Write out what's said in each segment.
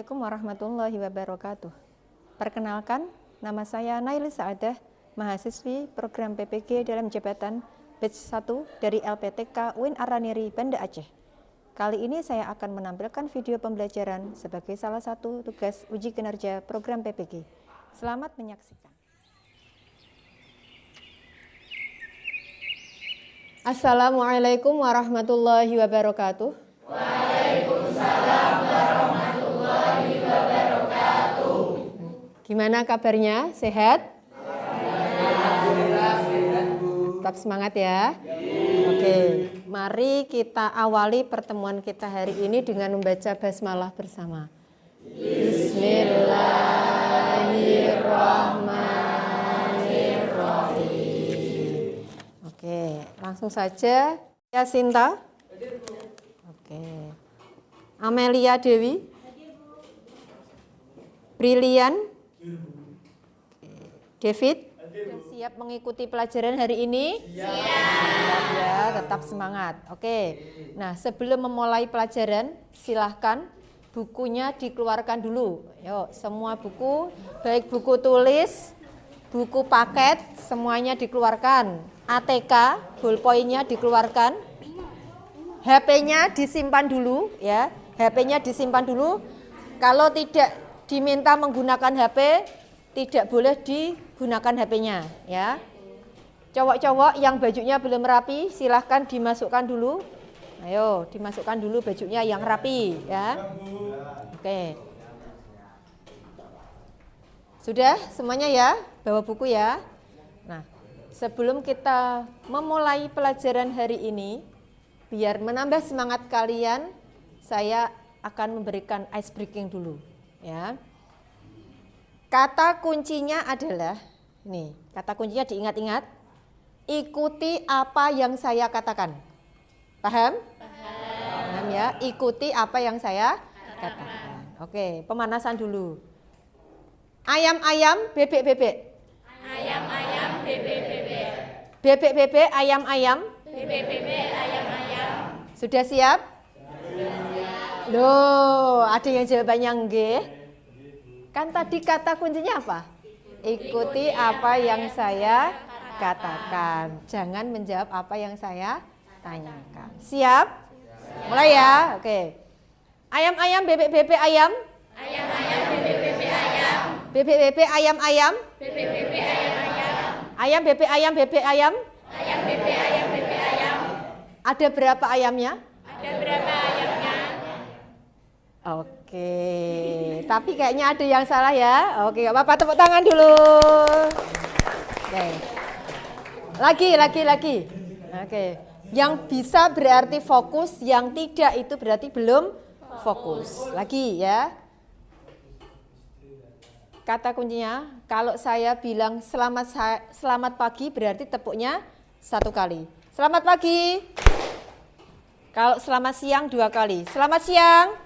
Assalamualaikum warahmatullahi wabarakatuh. Perkenalkan, nama saya Naili Saadah, mahasiswi program PPG dalam jabatan Batch 1 dari LPTK UIN Araniri, Banda Aceh. Kali ini saya akan menampilkan video pembelajaran sebagai salah satu tugas uji kinerja program PPG. Selamat menyaksikan. Assalamualaikum warahmatullahi wabarakatuh. Waalaikumsalam warahmatullahi wabarakatuh. Gimana kabarnya? Sehat? Tetap semangat ya. Oke, mari kita awali pertemuan kita hari ini dengan membaca basmalah bersama. Bismillahirrahmanirrahim. Oke, langsung saja. Ya, Sinta. Oke. Amelia Dewi. Brilian. David. Sudah siap mengikuti pelajaran hari ini? Siap ya, tetap semangat. Oke. Nah, sebelum memulai pelajaran, silahkan bukunya dikeluarkan dulu. Yuk, semua buku, baik buku tulis, buku paket, semuanya dikeluarkan. ATK, ballpoint-nya dikeluarkan. HP-nya disimpan dulu ya. HP-nya disimpan dulu. Kalau tidak diminta menggunakan HP, tidak boleh digunakan HP-nya ya. Cowok-cowok yang bajunya belum rapi, silahkan dimasukkan dulu. Ayo, dimasukkan dulu bajunya yang rapi ya. Oke. Sudah semuanya ya, bawa buku ya. Nah, sebelum kita memulai pelajaran hari ini, biar menambah semangat kalian, saya akan memberikan ice breaking dulu ya. Kata kuncinya adalah, nih, kata kuncinya diingat-ingat, ikuti apa yang saya katakan. Paham? Paham ya, ikuti apa yang saya katakan. Oke, pemanasan dulu. Ayam-ayam, bebek-bebek. Ayam-ayam, bebek-bebek. Bebek-bebek, ayam-ayam. Bebek-bebek, ayam-ayam. Sudah siap? Loh, ada yang jawabannya nggih. Kan tadi kata kuncinya apa? Ikuti apa yang saya katakan. Jangan menjawab apa yang saya tanyakan. Siap? Mulai ya. Oke. Ayam-ayam, bebek-bebek, ayam. Ayam-ayam, bebek-bebek, ayam. Bebek-bebek, ayam-ayam. Bebek-bebek, ayam-ayam. Ayam, bebek, ayam, bebek, ayam. Ayam, bebek, ayam, bebek, ayam. Ada berapa ayamnya? Ada berapa ayamnya? Oke, tapi kayaknya ada yang salah ya. Oke, gak apa-apa, tepuk tangan dulu. Oke. Lagi. Oke. Yang bisa berarti fokus, yang tidak itu berarti belum fokus. Lagi ya. Kata kuncinya, kalau saya bilang selamat pagi berarti tepuknya 1 kali. Selamat pagi. Kalau selamat siang 2 kali. Selamat siang.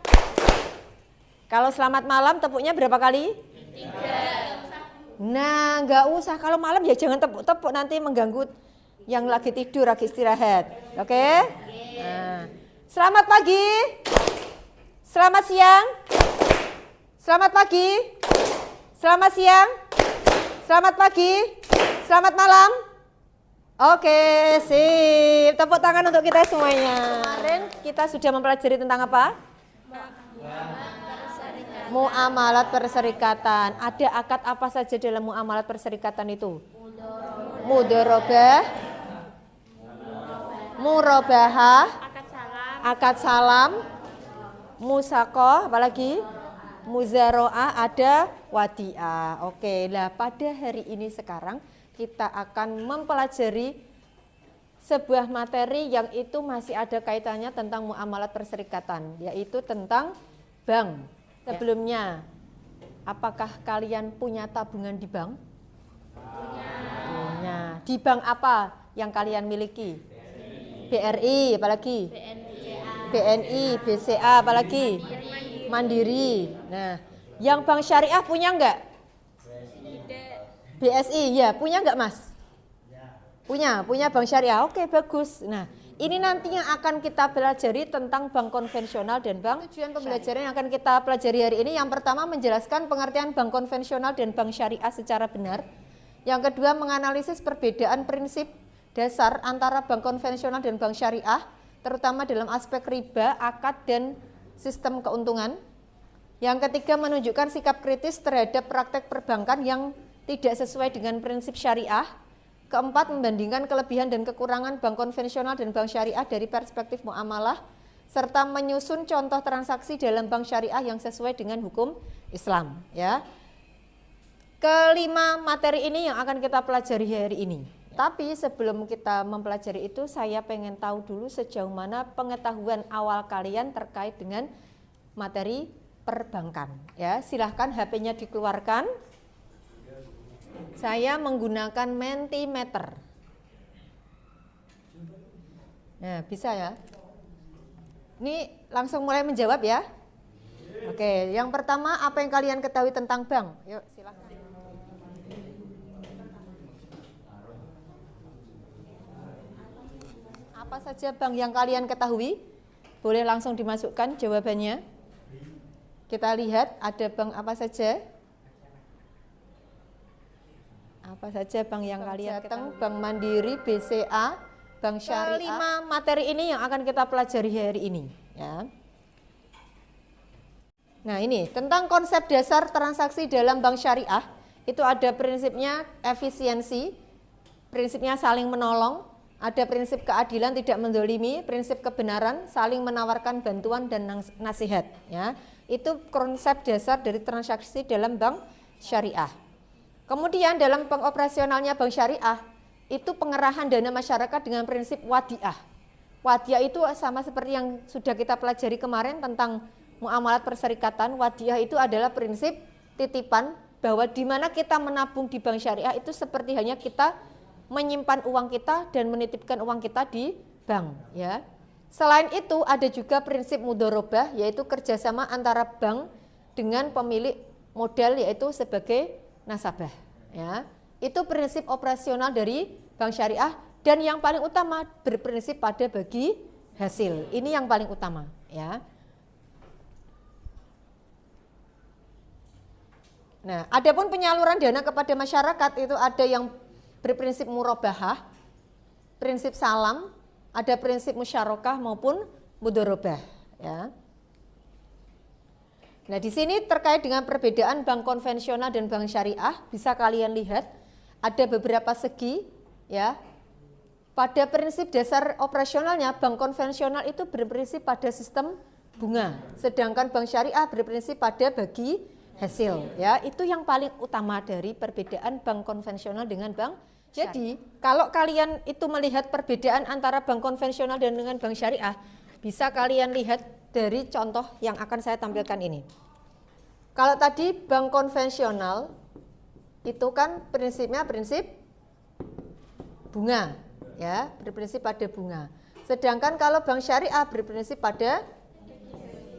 Kalau selamat malam tepuknya berapa kali? 3. Nah, nggak usah. Kalau malam ya jangan tepuk-tepuk, nanti mengganggu yang lagi tidur, lagi istirahat. Oke? Nah, selamat pagi. Selamat siang. Selamat pagi. Selamat siang. Selamat pagi. Selamat malam. Oke, sip. Tepuk tangan untuk kita semuanya. Kemarin kita sudah mempelajari tentang apa? Muamalat perserikatan. Ada akad apa saja dalam muamalat perserikatan itu? Mudharabah, murabahah, akad salam, musaqah, apalagi muzaroah, ada wadiah. Oke, lah pada hari ini sekarang kita akan mempelajari sebuah materi yang itu masih ada kaitannya tentang muamalat perserikatan, yaitu tentang bank. Sebelumnya, apakah kalian punya tabungan di bank? Punya. Di bank apa yang kalian miliki? BRI, apalagi? BNI, BCA, apalagi? Mandiri. Nah, yang bank syariah punya enggak? BSI, ya punya enggak Mas? Punya bank syariah. Oke, bagus. Nah, Ini nantinya akan kita pelajari tentang bank konvensional dan bank. Tujuan pembelajaran yang akan kita pelajari hari ini yang pertama menjelaskan pengertian bank konvensional dan bank syariah secara benar. Yang kedua menganalisis perbedaan prinsip dasar antara bank konvensional dan bank syariah, terutama dalam aspek riba, akad, dan sistem keuntungan. Yang ketiga menunjukkan sikap kritis terhadap praktek perbankan yang tidak sesuai dengan prinsip syariah. Keempat, membandingkan kelebihan dan kekurangan bank konvensional dan bank syariah dari perspektif muamalah, serta menyusun contoh transaksi dalam bank syariah yang sesuai dengan hukum Islam. Ya. Kelima materi ini yang akan kita pelajari hari ini. Tapi sebelum kita mempelajari itu, saya pengen tahu dulu sejauh mana pengetahuan awal kalian terkait dengan materi perbankan. Ya, silahkan HP-nya dikeluarkan. Saya menggunakan Mentimeter. Nah, bisa ya. Ini langsung mulai menjawab ya. Oke, yang pertama apa yang kalian ketahui tentang bank? Yuk, silakan. Apa saja bank yang kalian ketahui? Boleh langsung dimasukkan jawabannya. Kita lihat ada bank apa saja. Apa saja bank yang kalian ketahui? Bank Mandiri, BCA, Bank Syariah. Kelima materi ini yang akan kita pelajari hari ini. Ya. Nah ini tentang konsep dasar transaksi dalam bank syariah. Itu ada prinsipnya efisiensi, prinsipnya saling menolong, ada prinsip keadilan tidak mendolimi, prinsip kebenaran, saling menawarkan bantuan dan nasihat. Ya. Itu konsep dasar dari transaksi dalam bank syariah. Kemudian dalam pengoperasionalnya bank syariah, itu pengerahan dana masyarakat dengan prinsip wadiah. Wadiah itu sama seperti yang sudah kita pelajari kemarin tentang muamalat perserikatan. Wadiah itu adalah prinsip titipan bahwa di mana kita menabung di bank syariah itu seperti hanya kita menyimpan uang kita dan menitipkan uang kita di bank. Ya. Selain itu ada juga prinsip mudharabah, yaitu kerjasama antara bank dengan pemilik modal yaitu sebagai nasabah. Ya. Itu prinsip operasional dari bank syariah dan yang paling utama berprinsip pada bagi hasil. Ini yang paling utama. Ya. Nah, adapun penyaluran dana kepada masyarakat itu ada yang berprinsip murabahah, prinsip salam, ada prinsip musyarakah maupun mudharabah. Ya. Nah, di sini terkait dengan perbedaan bank konvensional dan bank syariah, bisa kalian lihat ada beberapa segi, ya. Pada prinsip dasar operasionalnya, bank konvensional itu berprinsip pada sistem bunga, sedangkan bank syariah berprinsip pada bagi hasil. Ya, itu yang paling utama dari perbedaan bank konvensional dengan bank. Jadi, kalau kalian itu melihat perbedaan antara bank konvensional dan dengan bank syariah, bisa kalian lihat dari contoh yang akan saya tampilkan ini. Kalau tadi bank konvensional itu kan prinsipnya prinsip bunga, ya, berprinsip pada bunga. Sedangkan kalau bank syariah berprinsip pada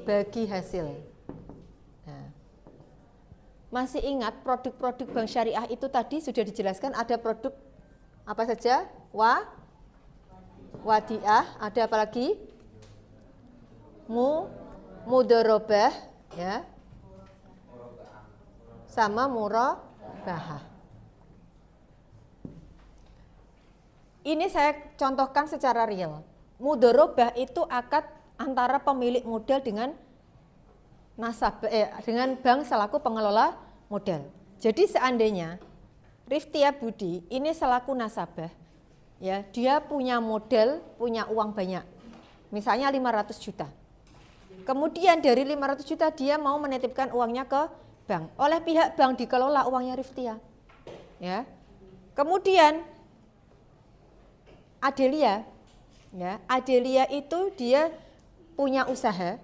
bagi hasil. Nah, masih ingat produk-produk bank syariah itu tadi sudah dijelaskan ada produk apa saja? Wadiah, ada apa lagi? Mudharabah, ya, sama murabahah. Ini saya contohkan secara real. Mudharabah itu akad antara pemilik modal dengan nasabah, dengan bank selaku pengelola modal. Jadi seandainya Riftia Budi ini selaku nasabah, ya, dia punya modal, punya uang banyak, misalnya 500 juta. Kemudian dari 500 juta dia mau menitipkan uangnya ke bank. Oleh pihak bank dikelola uangnya Riftia. Ya. Kemudian Adelia, ya, Adelia itu dia punya usaha,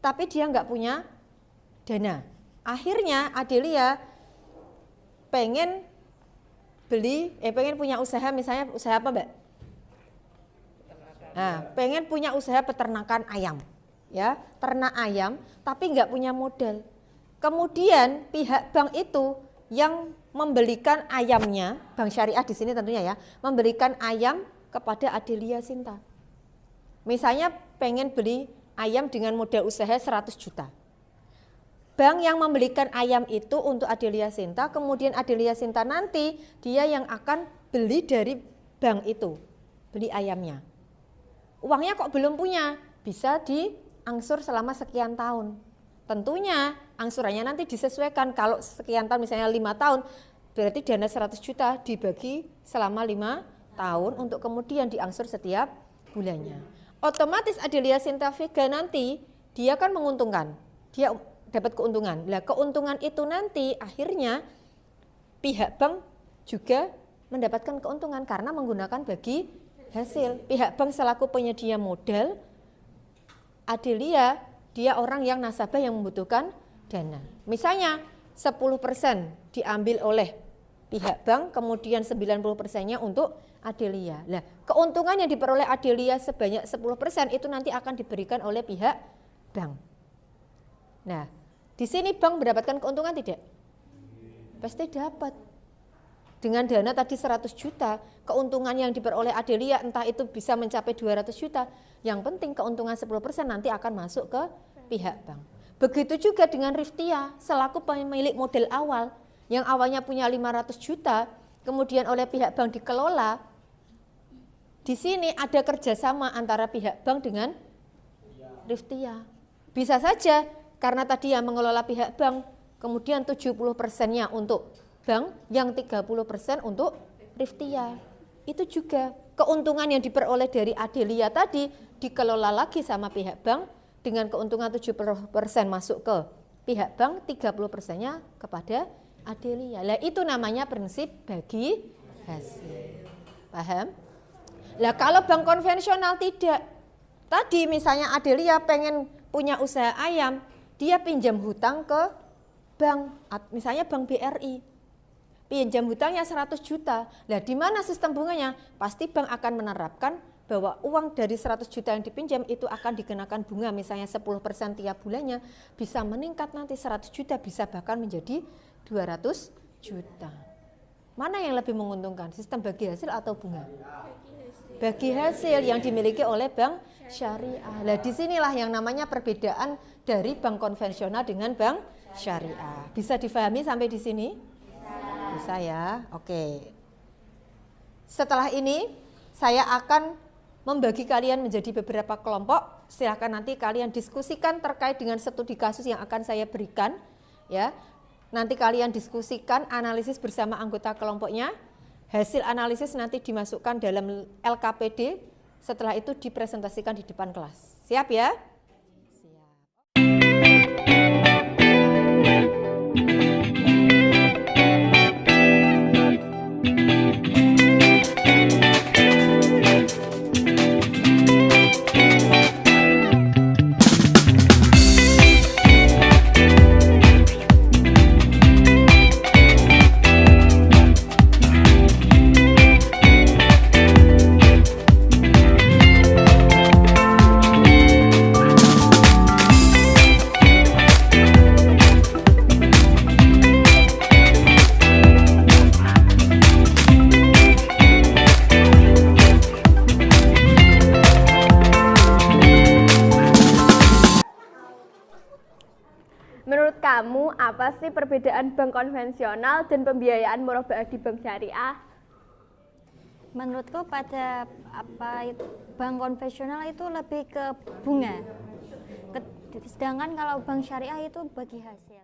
tapi dia nggak punya dana. Akhirnya Adelia pengen pengen punya usaha, misalnya usaha apa, Mbak? Nah, pengen punya usaha peternakan ayam. Ya, ternak ayam tapi nggak punya modal. Kemudian pihak bank itu yang membelikan ayamnya, bank syariah di sini tentunya ya, memberikan ayam kepada Adelia Sinta. Misalnya pengen beli ayam dengan modal usaha 100 juta. Bank yang membelikan ayam itu untuk Adelia Sinta, kemudian Adelia Sinta nanti dia yang akan beli dari bank itu, beli ayamnya. Uangnya kok belum punya, bisa diangsur selama sekian tahun. Tentunya angsurannya nanti disesuaikan, kalau sekian tahun misalnya 5 tahun, berarti dana 100 juta dibagi selama 5 tahun untuk kemudian diangsur setiap bulannya. Otomatis Adelia Sinta Vega nanti dia kan menguntungkan, dia dapat keuntungan. Nah, keuntungan itu nanti akhirnya pihak bank juga mendapatkan keuntungan karena menggunakan bagi hasil. Pihak bank selaku penyedia modal, Adelia dia orang yang nasabah yang membutuhkan dana. Misalnya 10% diambil oleh pihak bank, kemudian 90%-nya untuk Adelia. Nah, keuntungan yang diperoleh Adelia sebanyak 10% itu nanti akan diberikan oleh pihak bank. Nah, di sini bank mendapatkan keuntungan tidak? Pasti dapat. Dengan dana tadi 100 juta, keuntungan yang diperoleh Adelia entah itu bisa mencapai 200 juta. Yang penting keuntungan 10% nanti akan masuk ke pihak bank. Begitu juga dengan Riftia selaku pemilik modal awal yang awalnya punya 500 juta, kemudian oleh pihak bank dikelola. Di sini ada kerjasama antara pihak bank dengan Riftia. Bisa saja karena tadi yang mengelola pihak bank, kemudian 70%-nya untuk bank, yang 30% untuk Riftia. Itu juga keuntungan yang diperoleh dari Adelia tadi dikelola lagi sama pihak bank dengan keuntungan 70% masuk ke pihak bank, 30%-nya kepada Adelia. Lah itu namanya prinsip bagi hasil. Paham? Lah kalau bank konvensional tidak. Tadi misalnya Adelia pengen punya usaha ayam, dia pinjam hutang ke bank, misalnya bank BRI. Pinjam hutangnya 100 juta. Lah di mana sistem bunganya? Pasti bank akan menerapkan bahwa uang dari 100 juta yang dipinjam itu akan dikenakan bunga misalnya 10% tiap bulannya, bisa meningkat nanti 100 juta bisa bahkan menjadi 200 juta. Mana yang lebih menguntungkan? Sistem bagi hasil atau bunga? Bagi hasil yang dimiliki oleh bank syariah. Nah, disinilah yang namanya perbedaan dari bank konvensional dengan bank syariah. Bisa difahami sampai di sini? Bisa ya. Oke. Setelah ini saya akan membagi kalian menjadi beberapa kelompok. Silakan nanti kalian diskusikan terkait dengan studi kasus yang akan saya berikan, ya. Nanti kalian diskusikan, analisis bersama anggota kelompoknya. Hasil analisis nanti dimasukkan dalam LKPD, setelah itu dipresentasikan di depan kelas. Siap ya? Menurut kamu, apa sih perbedaan bank konvensional dan pembiayaan murabaah di bank syariah? Menurutku pada bank konvensional itu lebih ke bunga. Sedangkan kalau bank syariah itu bagi hasil.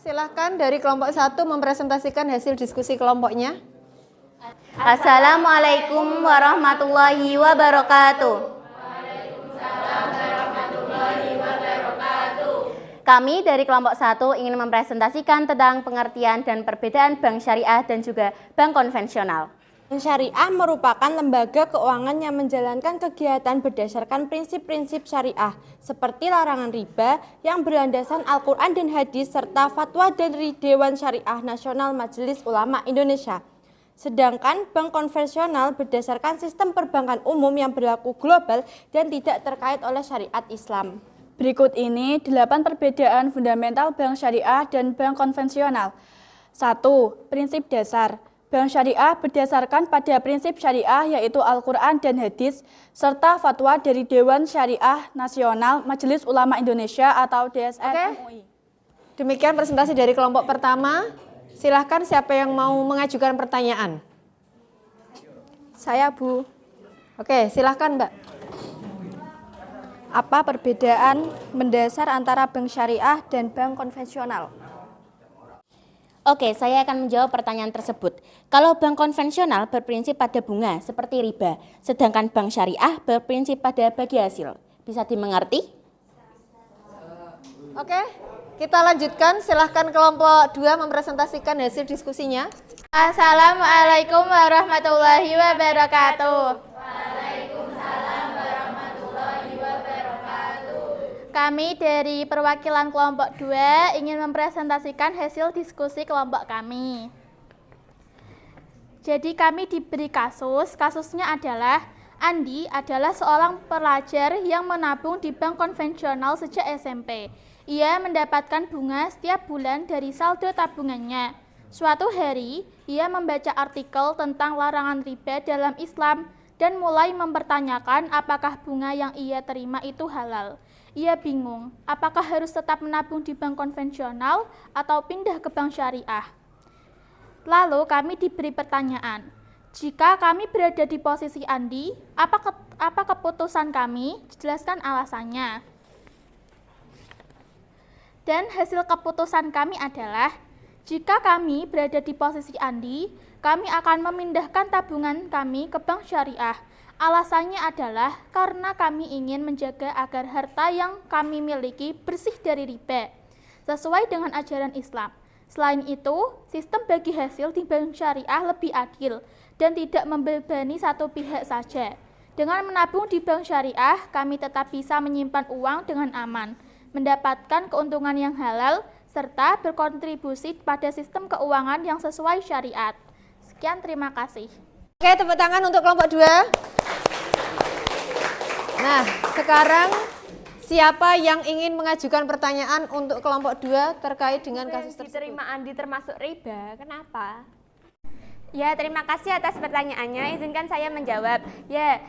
Silahkan dari kelompok 1 mempresentasikan hasil diskusi kelompoknya. Assalamualaikum warahmatullahi wabarakatuh. Waalaikumsalam warahmatullahi Kami dari kelompok 1 ingin mempresentasikan tentang pengertian dan perbedaan bank syariah dan juga bank konvensional. Bank syariah merupakan lembaga keuangan yang menjalankan kegiatan berdasarkan prinsip-prinsip syariah, seperti larangan riba yang berlandaskan Al-Quran dan Hadis, serta fatwa dari Dewan Syariah Nasional Majelis Ulama Indonesia. Sedangkan bank konvensional berdasarkan sistem perbankan umum yang berlaku global dan tidak terkait oleh syariat Islam. Berikut ini 8 perbedaan fundamental bank syariah dan bank konvensional. 1. Prinsip dasar. Bank syariah berdasarkan pada prinsip syariah yaitu Al-Quran dan Hadis, serta fatwa dari Dewan Syariah Nasional Majelis Ulama Indonesia atau DSN MUI. Demikian presentasi dari kelompok pertama. Silahkan siapa yang mau mengajukan pertanyaan. Saya, Bu. Oke, silahkan Mbak. Apa perbedaan mendasar antara bank syariah dan bank konvensional? Oke, saya akan menjawab pertanyaan tersebut. Kalau bank konvensional berprinsip pada bunga seperti riba, sedangkan bank syariah berprinsip pada bagi hasil. Bisa dimengerti? Oke, kita lanjutkan. Silahkan kelompok 2 mempresentasikan hasil diskusinya. Assalamualaikum warahmatullahi wabarakatuh. Kami dari perwakilan kelompok 2 ingin mempresentasikan hasil diskusi kelompok kami. Jadi kami diberi kasusnya adalah Andi adalah seorang pelajar yang menabung di bank konvensional sejak SMP. Ia mendapatkan bunga setiap bulan dari saldo tabungannya. Suatu hari, ia membaca artikel tentang larangan riba dalam Islam dan mulai mempertanyakan apakah bunga yang ia terima itu halal. Ia bingung, apakah harus tetap menabung di bank konvensional atau pindah ke bank syariah. Lalu kami diberi pertanyaan, jika kami berada di posisi Andi, apa keputusan kami? Jelaskan alasannya. Dan hasil keputusan kami adalah, jika kami berada di posisi Andi, kami akan memindahkan tabungan kami ke bank syariah. Alasannya adalah karena kami ingin menjaga agar harta yang kami miliki bersih dari riba, sesuai dengan ajaran Islam. Selain itu, sistem bagi hasil di bank syariah lebih adil dan tidak membebani satu pihak saja. Dengan menabung di bank syariah, kami tetap bisa menyimpan uang dengan aman, mendapatkan keuntungan yang halal, serta berkontribusi pada sistem keuangan yang sesuai syariat. Sekian, terima kasih. Oke, tepuk tangan untuk kelompok 2. Nah, sekarang siapa yang ingin mengajukan pertanyaan untuk kelompok 2 terkait dengan kasus tersebut? Diterima Andi termasuk riba, kenapa? Ya, terima kasih atas pertanyaannya. Izinkan saya menjawab. Ya,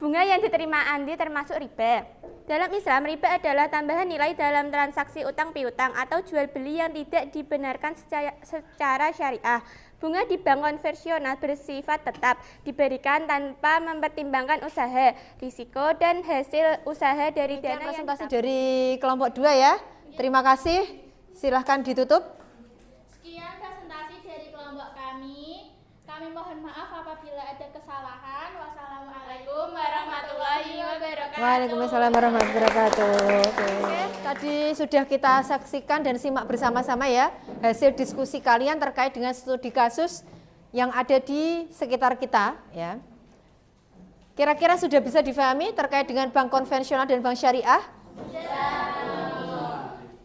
bunga yang diterima Andi termasuk riba. Dalam Islam, riba adalah tambahan nilai dalam transaksi utang piutang atau jual beli yang tidak dibenarkan secara syariah. Bunga di bank konvensional bersifat tetap, diberikan tanpa mempertimbangkan usaha, risiko, dan hasil usaha dari dana yang presentasi dari kelompok 2 ya. Terima kasih. Silahkan ditutup. Sekian presentasi dari kelompok kami. Kami mohon maaf apabila ada kesalahan. Wassalamualaikum warahmatullahi wabarakatuh. Waalaikumsalam warahmatullahi wabarakatuh. Oke. Tadi sudah kita saksikan dan simak bersama-sama ya hasil diskusi kalian terkait dengan studi kasus yang ada di sekitar kita ya. Kira-kira sudah bisa difahami terkait dengan bank konvensional dan bank syariah?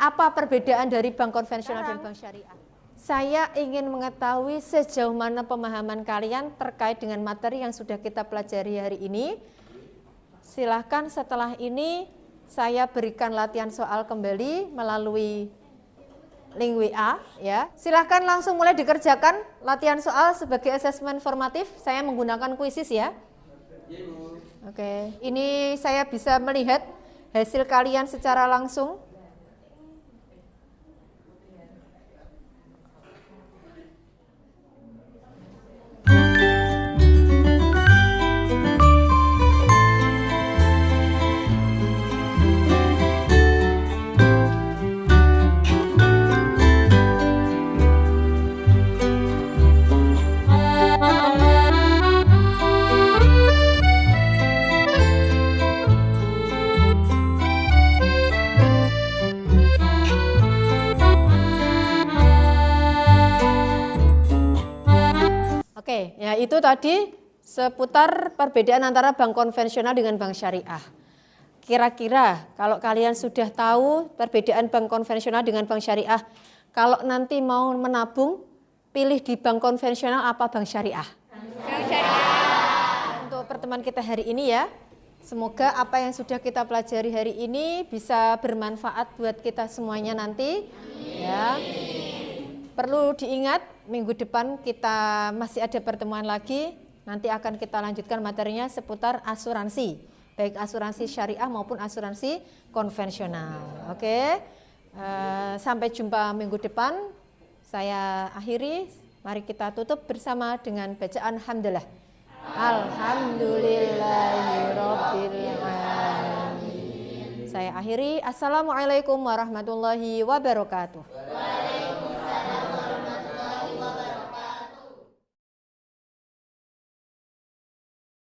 Apa perbedaan dari bank konvensional dan bank syariah? Saya ingin mengetahui sejauh mana pemahaman kalian terkait dengan materi yang sudah kita pelajari hari ini. Silahkan setelah ini saya berikan latihan soal kembali melalui link WA ya. Silahkan langsung mulai dikerjakan latihan soal sebagai asesmen formatif. Saya menggunakan kuisis ya. Oke, ini saya bisa melihat hasil kalian secara langsung. itu tadi seputar perbedaan antara bank konvensional dengan bank syariah. Kira-kira kalau kalian sudah tahu perbedaan bank konvensional dengan bank syariah, kalau nanti mau menabung, pilih di bank konvensional apa bank syariah? Bank syariah. Untuk pertemuan kita hari ini ya, semoga apa yang sudah kita pelajari hari ini bisa bermanfaat buat kita semuanya nanti. Ya. Perlu diingat, minggu depan kita masih ada pertemuan lagi. Nanti akan kita lanjutkan materinya seputar asuransi, baik asuransi syariah maupun asuransi konvensional. Oke, sampai jumpa minggu depan. Saya akhiri, mari kita tutup bersama dengan bacaan hamdalah. Alhamdulillahirabbil alamin. Saya akhiri, assalamualaikum warahmatullahi wabarakatuh.